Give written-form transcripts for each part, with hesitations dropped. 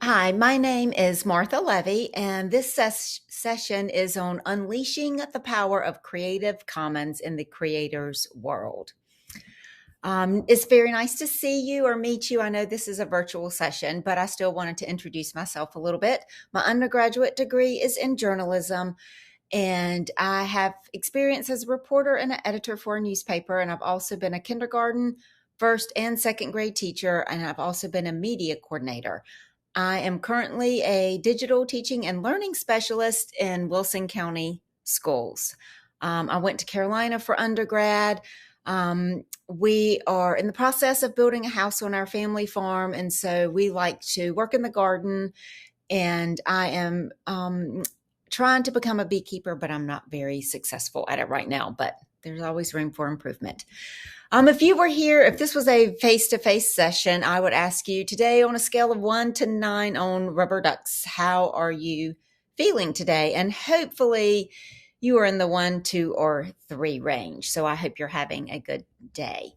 Hi, my name is Martha Levey, and this session is on unleashing the power of Creative Commons in the creator's world. It's very nice to see you or meet you. I know this is a virtual session, but I still wanted to introduce myself a little bit. My undergraduate degree is in journalism, and I have experience as a reporter and an editor for a newspaper, and I've also been a kindergarten, first and second grade teacher, and I've also been a media coordinator. I am currently a digital teaching and learning specialist in Wilson County schools. I went to Carolina for undergrad. We are in the process of building a house on our family farm, and so we like to work in the garden. And I am trying to become a beekeeper, but I'm not very successful at it right now, but there's always room for improvement. If you were here, if this was a face-to-face session, I would ask you today on a scale of 1 to 9 on rubber ducks, how are you feeling today? And hopefully you are in the 1, 2, or 3 range. So I hope you're having a good day.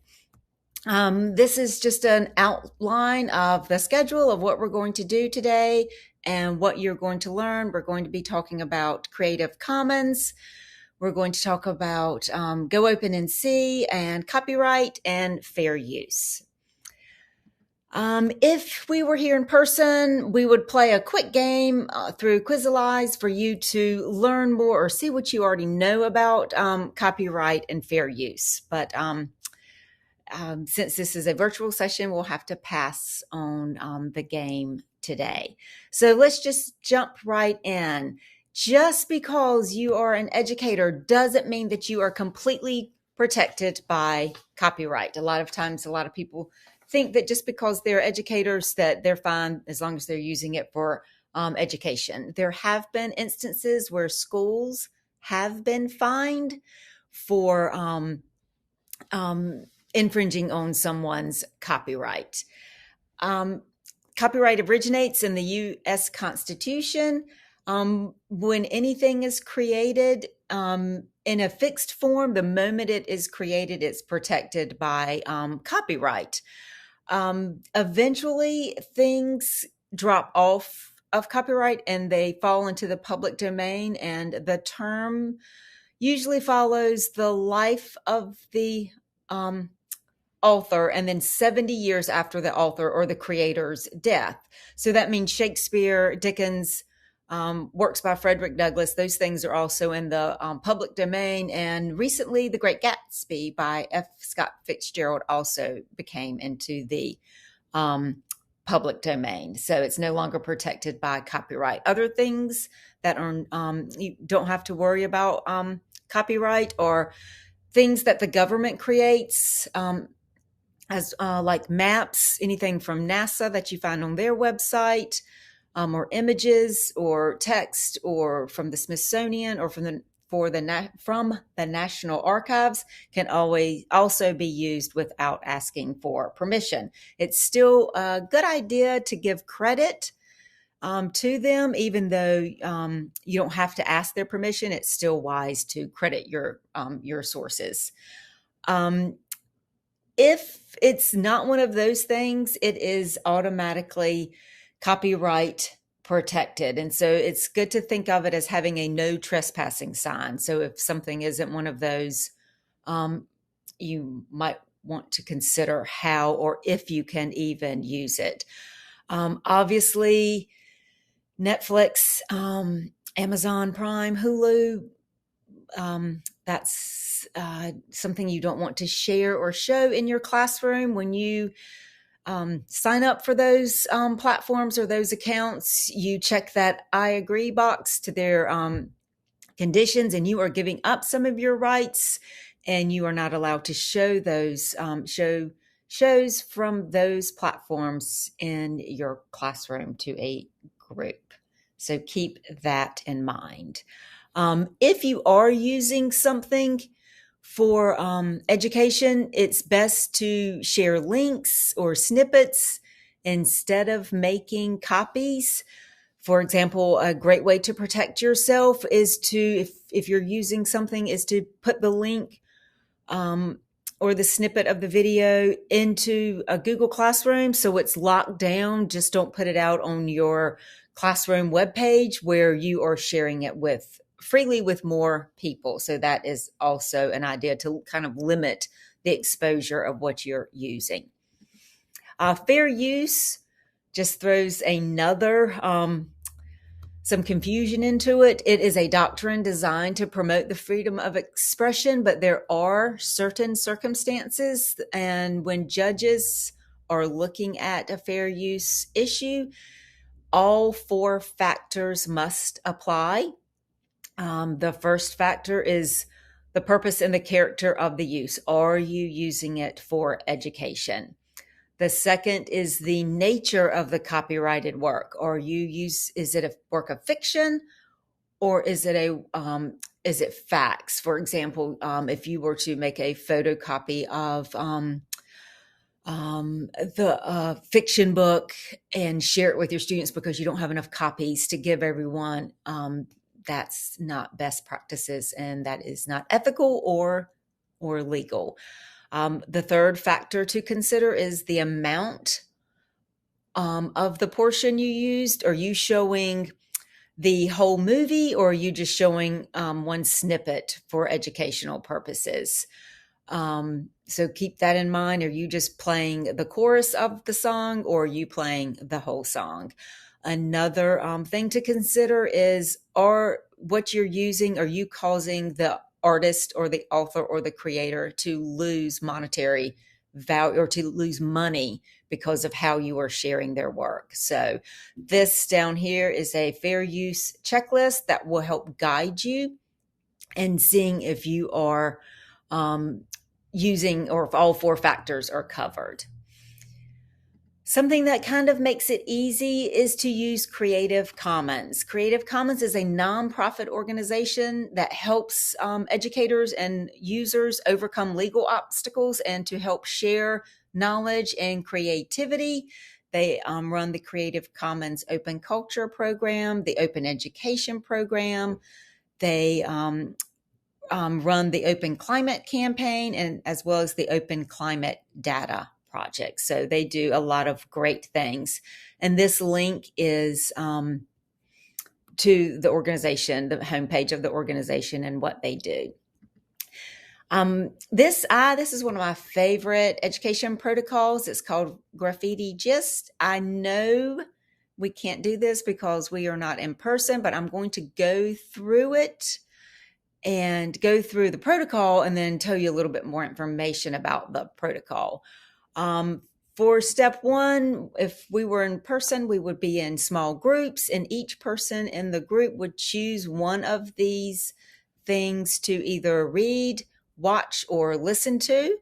This is just an outline of the schedule of what we're going to do today and what you're going to learn. We're going to be talking about Creative Commons. We're going to talk about Go Open and See and copyright and fair use. If we were here in person, we would play a quick game through Quizalize for you to learn more or see what you already know about copyright and fair use. But since this is a virtual session, we'll have to pass on the game today. So let's just jump right in. Just because you are an educator doesn't mean that you are completely protected by copyright. A lot of times, a lot of people think that just because they're educators that they're fine as long as they're using it for education. There have been instances where schools have been fined for infringing on someone's copyright. Copyright originates in the U.S. Constitution. When anything is created in a fixed form, the moment it is created, it's protected by copyright. Eventually, things drop off of copyright and they fall into the public domain, and the term usually follows the life of the author and then 70 years after the author or the creator's death. So that means Shakespeare, Dickens, works by Frederick Douglass, those things are also in the public domain. And recently, The Great Gatsby by F. Scott Fitzgerald also became into the public domain. So it's no longer protected by copyright. Other things that are you don't have to worry about copyright or things that the government creates, as like maps, anything from NASA that you find on their website, or images or text, or from the Smithsonian or from the National Archives can always also be used without asking for permission. It's still a good idea to give credit to them, even though you don't have to ask their permission. It's still wise to credit your sources. If it's not one of those things, it is automatically copyright protected. And so it's good to think of it as having a no trespassing sign. So if something isn't one of those, you might want to consider how or if you can even use it. Obviously, Netflix, Amazon Prime, Hulu, that's something you don't want to share or show in your classroom. When you sign up for those platforms or those accounts, you check that I agree box to their conditions, and you are giving up some of your rights, and you are not allowed to show those shows from those platforms in your classroom to a group. So keep that in mind. If you are using something for education, it's best to share links or snippets Instead of making copies, for example, a great way to protect yourself is to, if you're using something, is to put the link or the snippet of the video into a Google Classroom so it's locked down. Just don't put it out on your classroom webpage where you are sharing it with freely with more people. So that is also an idea to kind of limit the exposure of what you're using. Fair use just throws another some confusion into it. It is a doctrine designed to promote the freedom of expression, but there are certain circumstances, and when judges are looking at a fair use issue, all 4 factors must apply. The first factor is the purpose and the character of the use. Are you using it for education? The second is the nature of the copyrighted work. Is it a work of fiction, or is it facts? For example, if you were to make a photocopy of the fiction book and share it with your students because you don't have enough copies to give everyone, that's not best practices, and that is not ethical or legal. The third factor to consider is the amount of the portion you used. Are you showing the whole movie, or are you just showing one snippet for educational purposes? So keep that in mind. Are you just playing the chorus of the song, or are you playing the whole song? Another thing to consider is, what you're using, are you causing the artist or the author or the creator to lose monetary value or to lose money because of how you are sharing their work? So this down here is a fair use checklist that will help guide you in seeing if you are using, or if all 4 factors are covered. Something that kind of makes it easy is to use Creative Commons. Creative Commons is a nonprofit organization that helps educators and users overcome legal obstacles and to help share knowledge and creativity. They run the Creative Commons Open Culture Program, the Open Education Program. They run the Open Climate Campaign, and as well as the Open Climate Data Project. So they do a lot of great things. And this link is to the organization, the homepage of the organization and what they do. This is one of my favorite education protocols. It's called Graffiti Gist. I know we can't do this because we are not in person, but I'm going to go through it and go through the protocol and then tell you a little bit more information about the protocol. For step 1, if we were in person, we would be in small groups, and each person in the group would choose one of these things to either read, watch, or listen to.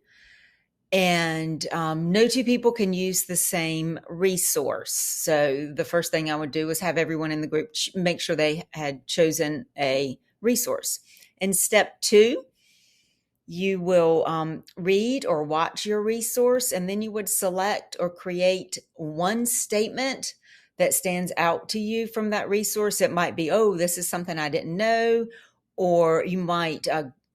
And no 2 people can use the same resource. So the first thing I would do is have everyone in the group make sure they had chosen a resource. In step 2, you will read or watch your resource, and then you would select or create one statement that stands out to you from that resource. It might be, oh, this is something I didn't know, or you might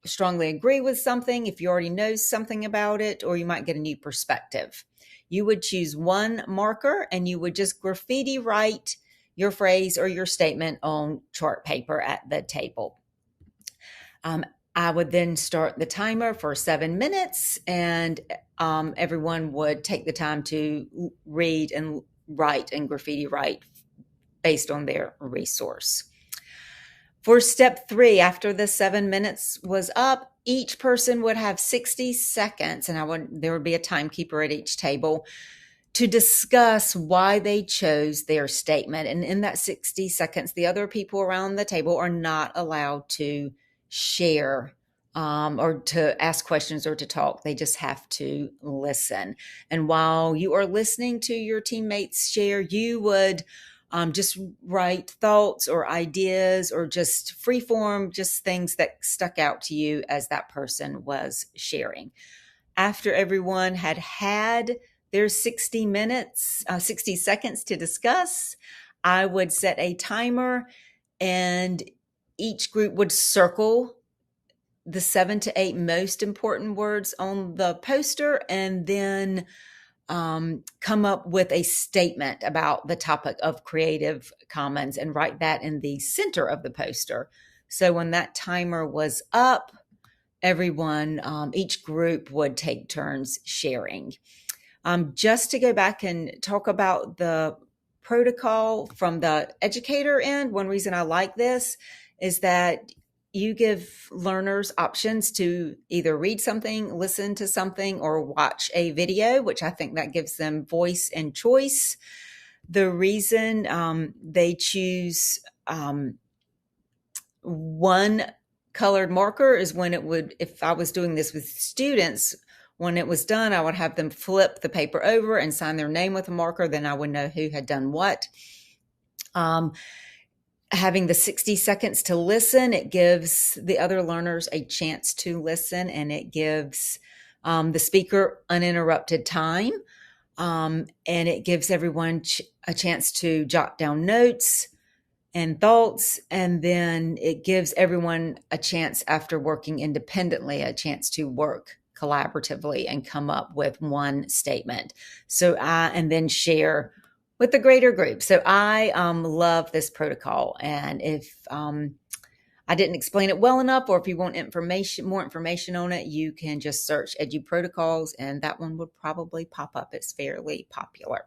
strongly agree with something if you already know something about it, or you might get a new perspective. You would choose one marker and you would just graffiti write your phrase or your statement on chart paper at the table. I would then start the timer for 7 minutes, and everyone would take the time to read and write and graffiti write based on their resource. For step 3, after the 7 minutes was up, each person would have 60 seconds, and there would be a timekeeper at each table to discuss why they chose their statement. And in that 60 seconds, the other people around the table are not allowed to share or to ask questions or to talk. They just have to listen. And while you are listening to your teammates share, you would just write thoughts or ideas or just freeform, just things that stuck out to you as that person was sharing. After everyone had there's 60 minutes, 60 seconds to discuss. I would set a timer, and each group would circle the 7 to 8 most important words on the poster, and then come up with a statement about the topic of Creative Commons and write that in the center of the poster. So when that timer was up, everyone, each group would take turns sharing. Just to go back and talk about the protocol from the educator end, one reason I like this is that you give learners options to either read something, listen to something, or watch a video, which I think that gives them voice and choice. The reason they choose one colored marker is when it would, if I was doing this with students, when it was done, I would have them flip the paper over and sign their name with a marker. Then I would know who had done what. Having the 60 seconds to listen, it gives the other learners a chance to listen, and it gives the speaker uninterrupted time. And it gives everyone a chance to jot down notes and thoughts. And then it gives everyone a chance, after working independently, a chance to work collaboratively and come up with one statement. And then share with the greater group. So I love this protocol. And if I didn't explain it well enough, or if you want more information on it, you can just search Edu Protocols, and that one would probably pop up. It's fairly popular.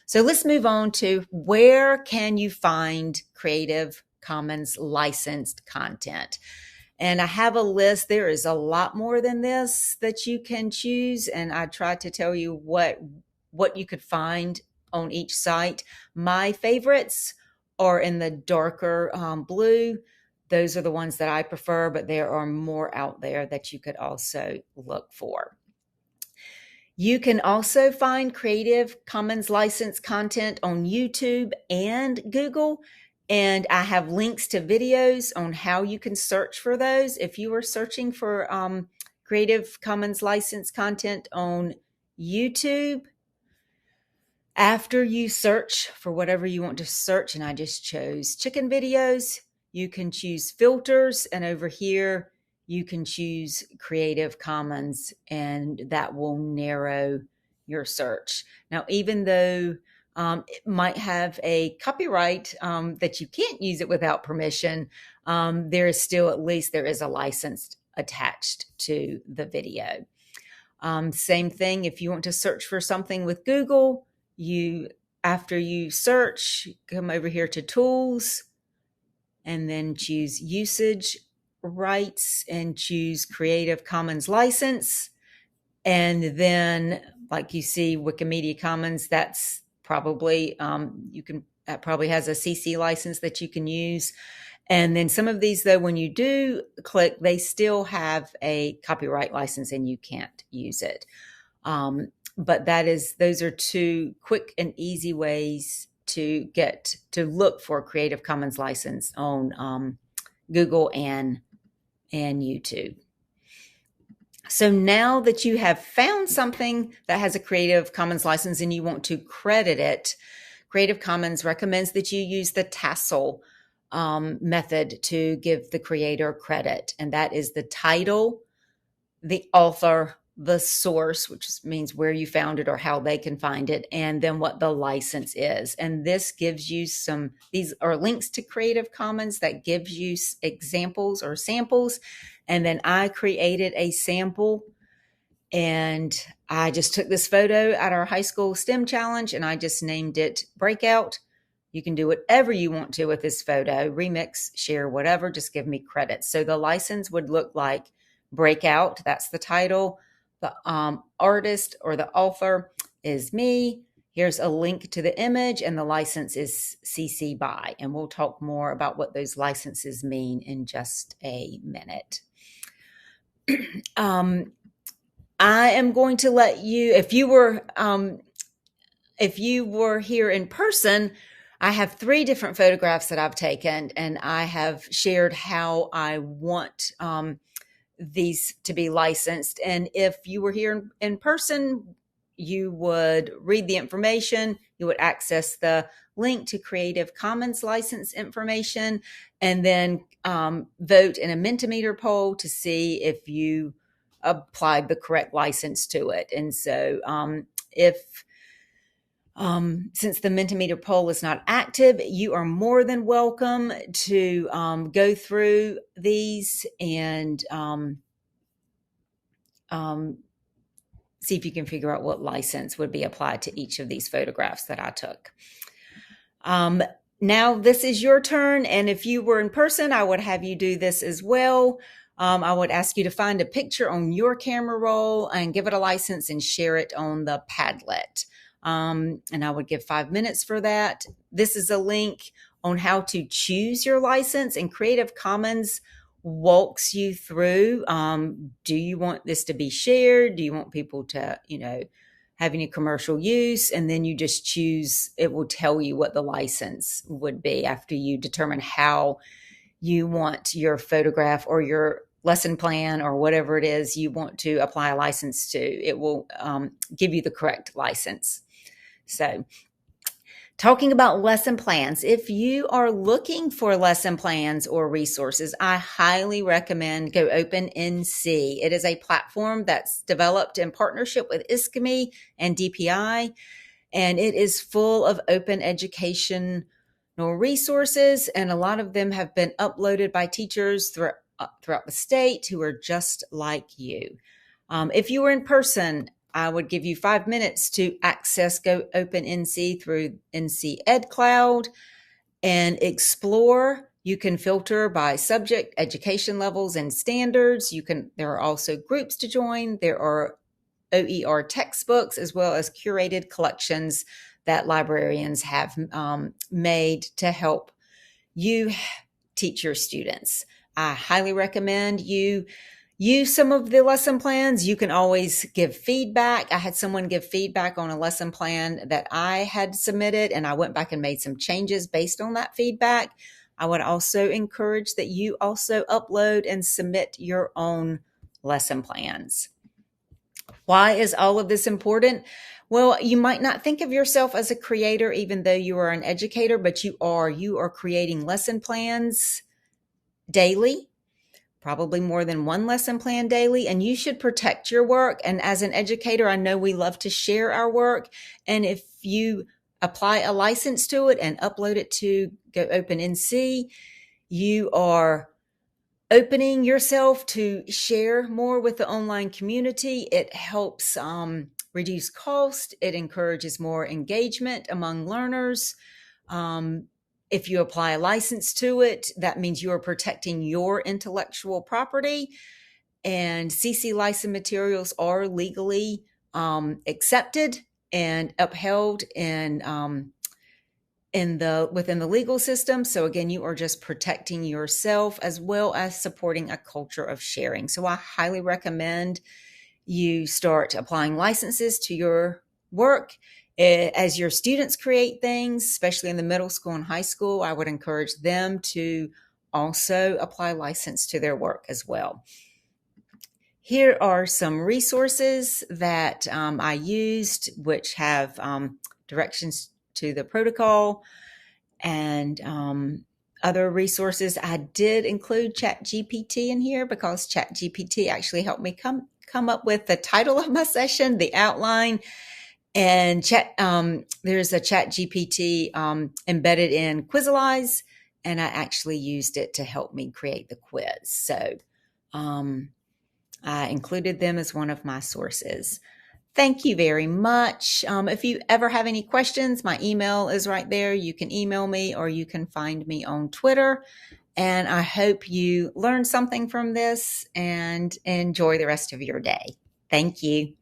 So let's move on to, where can you find Creative Commons licensed content? And I have a list. There is a lot more than this that you can choose, and I tried to tell you what you could find on each site. My favorites are in the darker blue. Those are the ones that I prefer, but there are more out there that you could also look for. You can also find Creative Commons licensed content on YouTube and Google. And I have links to videos on how you can search for those. If you are searching for Creative Commons licensed content on YouTube, after you search for whatever you want to search, and I just chose chicken videos, you can choose filters, and over here you can choose Creative Commons, and that will narrow your search. Now, even though it might have a copyright that you can't use it without permission, there is still, at least there is a license attached to the video. Same thing if you want to search for something with Google. After you search, come over here to Tools, and then choose Usage Rights and choose Creative Commons License. And then, like you see, Wikimedia Commons, that's probably, that probably has a CC license that you can use. And then some of these, though, when you do click, they still have a copyright license and you can't use it. But those are two quick and easy ways to look for Creative Commons license on Google and YouTube. So now that you have found something that has a Creative Commons license and you want to credit it, Creative Commons recommends that you use the tassel method to give the creator credit. And that is the title, the author, the source, which means where you found it or how they can find it, and then what the license is. And this gives you these are links to Creative Commons that gives you examples or samples. And then I created a sample, and I just took this photo at our high school STEM challenge, and I just named it Breakout. You can do whatever you want to with this photo, remix, share, whatever, just give me credit. So the license would look like Breakout, that's the title. The artist or the author is me. Here's a link to the image, and the license is CC BY. And we'll talk more about what those licenses mean in just a minute. I am going to let you, if you were here in person, I have 3 different photographs that I've taken, and I have shared how I want these to be licensed. And if you were here in person, you would read the information, you would access the link to Creative Commons license information, and then vote in a Mentimeter poll to see if you applied the correct license to it. And so if since the Mentimeter poll is not active, you are more than welcome to go through these and see if you can figure out what license would be applied to each of these photographs that I took. Now this is your turn, and if you were in person, I would have you do this as well. I would ask you to find a picture on your camera roll and give it a license and share it on the Padlet. And I would give 5 minutes for that. This is a link on how to choose your license, and Creative Commons walks you through. Do you want this to be shared? Do you want people to, have any commercial use? And then you just choose, it will tell you what the license would be after you determine how you want your photograph or your lesson plan or whatever it is you want to apply a license to. It will give you the correct license. So talking about lesson plans, if you are looking for lesson plans or resources, I highly recommend Go Open NC. It is a platform that's developed in partnership with ISKME and DPI, and it is full of open educational resources, and a lot of them have been uploaded by teachers throughout the state who are just like you. If you were in person, I would give you 5 minutes to access Go Open NC through NC EdCloud and explore. You can filter by subject, education levels, and standards. There are also groups to join. There are OER textbooks as well as curated collections that librarians have made to help you teach your students. I highly recommend you use some of the lesson plans. You can always give feedback. I had someone give feedback on a lesson plan that I had submitted, and I went back and made some changes based on that feedback. I would also encourage that you also upload and submit your own lesson plans. Why is all of this important? Well, you might not think of yourself as a creator, even though you are an educator, but you are. You are creating lesson plans daily, probably more than one lesson plan daily, and you should protect your work. And as an educator, I know we love to share our work. And if you apply a license to it and upload it to Go Open NC, you are opening yourself to share more with the online community. It helps reduce cost. It encourages more engagement among learners. If you apply a license to it, that means you are protecting your intellectual property. And CC license materials are legally accepted and upheld within the legal system. So again, you are just protecting yourself as well as supporting a culture of sharing. So I highly recommend you start applying licenses to your work. As your students create things, especially in the middle school and high school, I would encourage them to also apply license to their work as well. Here are some resources that I used, which have directions to the protocol and other resources. I did include ChatGPT in here because ChatGPT actually helped me come up with the title of my session, the outline, and there's a ChatGPT embedded in Quizalize, and I actually used it to help me create the quiz. So I included them as one of my sources. Thank you very much. If you ever have any questions, my email is right there. You can email me or you can find me on Twitter. And I hope you learned something from this and enjoy the rest of your day. Thank you.